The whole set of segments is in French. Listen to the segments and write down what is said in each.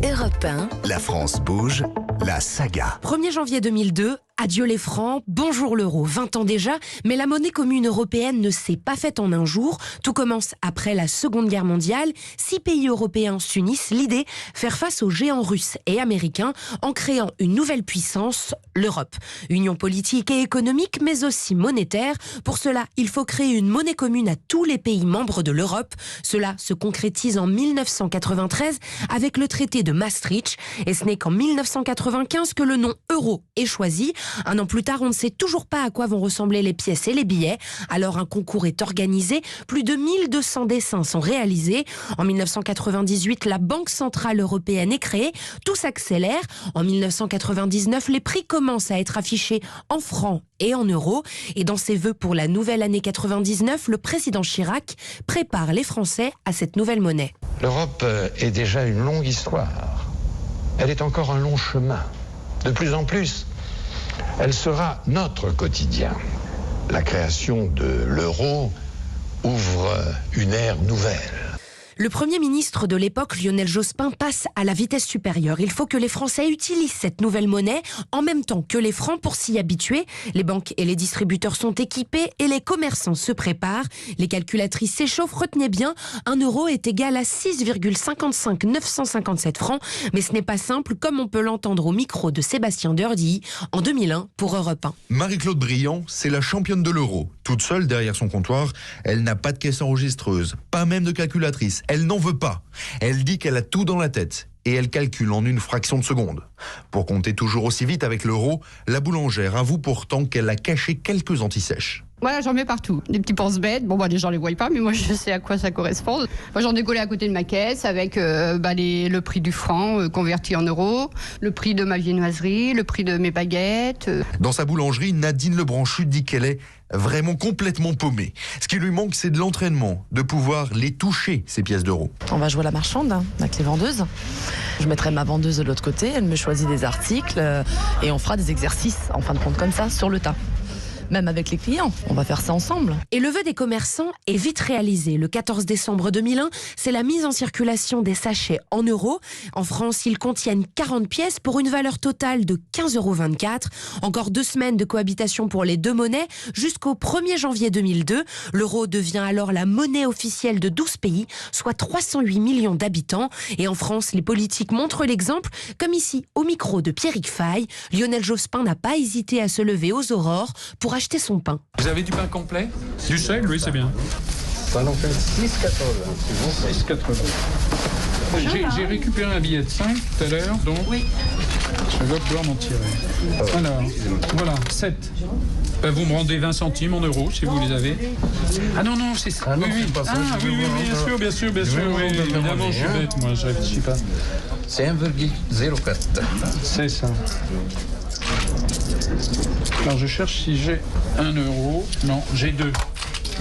Europe 1. La France bouge, la saga. 1er janvier 2002, adieu les francs, bonjour l'euro. 20 ans déjà, mais la monnaie commune européenne ne s'est pas faite en un jour. Tout commence après la Seconde Guerre mondiale. 6 pays européens s'unissent. L'idée, faire face aux géants russes et américains en créant une nouvelle puissance, l'Europe. Union politique et économique, mais aussi monétaire. Pour cela, il faut créer une monnaie commune à tous les pays membres de l'Europe. Cela se concrétise en 1993 avec le traité de Maastricht. Et ce n'est qu'en 1995 que le nom euro est choisi. Un an plus tard, on ne sait toujours pas à quoi vont ressembler les pièces et les billets. Alors un concours est organisé. Plus de 1200 dessins sont réalisés. En 1998, la Banque Centrale Européenne est créée. Tout s'accélère. En 1999, les prix commencent à être affichés en francs et en euros. Et dans ses vœux pour la nouvelle année 99, le président Chirac prépare les Français à cette nouvelle monnaie. L'Europe est déjà une longue histoire. Elle est encore un long chemin. De plus en plus, elle sera notre quotidien. La création de l'euro ouvre une ère nouvelle. Le Premier ministre de l'époque, Lionel Jospin, passe à la vitesse supérieure. Il faut que les Français utilisent cette nouvelle monnaie en même temps que les francs pour s'y habituer. Les banques et les distributeurs sont équipés et les commerçants se préparent. Les calculatrices s'échauffent. Retenez bien, 1 euro est égal à 6,55 957 francs. Mais ce n'est pas simple, comme on peut l'entendre au micro de Sébastien Durdy en 2001 pour Europe 1. Marie-Claude Briand, c'est la championne de l'euro. Toute seule derrière son comptoir, elle n'a pas de caisse enregistreuse, pas même de calculatrice. Elle n'en veut pas. Elle dit qu'elle a tout dans la tête et elle calcule en une fraction de seconde. Pour compter toujours aussi vite avec l'euro, la boulangère avoue pourtant qu'elle a caché quelques antisèches. Voilà, j'en mets partout. Des petits pense-bêtes. Bon, les gens les voient pas, mais moi, je sais à quoi ça correspond. Moi, j'en ai collé à côté de ma caisse avec le prix du franc converti en euros, le prix de ma viennoiserie, le prix de mes baguettes. Dans sa boulangerie, Nadine Lebranchu dit qu'elle est vraiment complètement paumée. Ce qui lui manque, c'est de l'entraînement, de pouvoir les toucher, ces pièces d'euros. On va jouer à la marchande avec les vendeuses. Je mettrai ma vendeuse de l'autre côté, elle me choisit des articles et on fera des exercices, en fin de compte, comme ça, sur le tas. Même avec les clients, on va faire ça ensemble. Et le vœu des commerçants est vite réalisé. Le 14 décembre 2001, c'est la mise en circulation des sachets en euros. En France, ils contiennent 40 pièces pour une valeur totale de 15,24 €. Encore 2 semaines de cohabitation pour les deux monnaies. Jusqu'au 1er janvier 2002, l'euro devient alors la monnaie officielle de 12 pays, soit 308 millions d'habitants. Et en France, les politiques montrent l'exemple, comme ici, au micro de Pierrick Fay. Lionel Jospin n'a pas hésité à se lever aux aurores pour acheter son pain. Vous avez du pain complet? Du sel, oui, c'est bien. Ça en fait 6,80. 6,80. J'ai récupéré un billet de 5 tout à l'heure, donc je dois pouvoir m'en tirer. Alors, voilà, 7. Vous me rendez 20 centimes en euros, si vous les avez. Ah non, c'est ça. Ah non, oui, c'est pas ça. Oui, bien sûr, oui, évidemment, je suis bête, moi, je réfléchis pas. C'est 1,04. C'est ça. Alors, je cherche si j'ai 1 euro. Non, j'ai 2.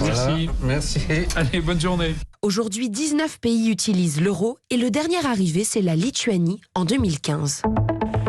Merci. Voilà, merci. Allez, bonne journée. Aujourd'hui, 19 pays utilisent l'euro et le dernier arrivé, c'est la Lituanie en 2015.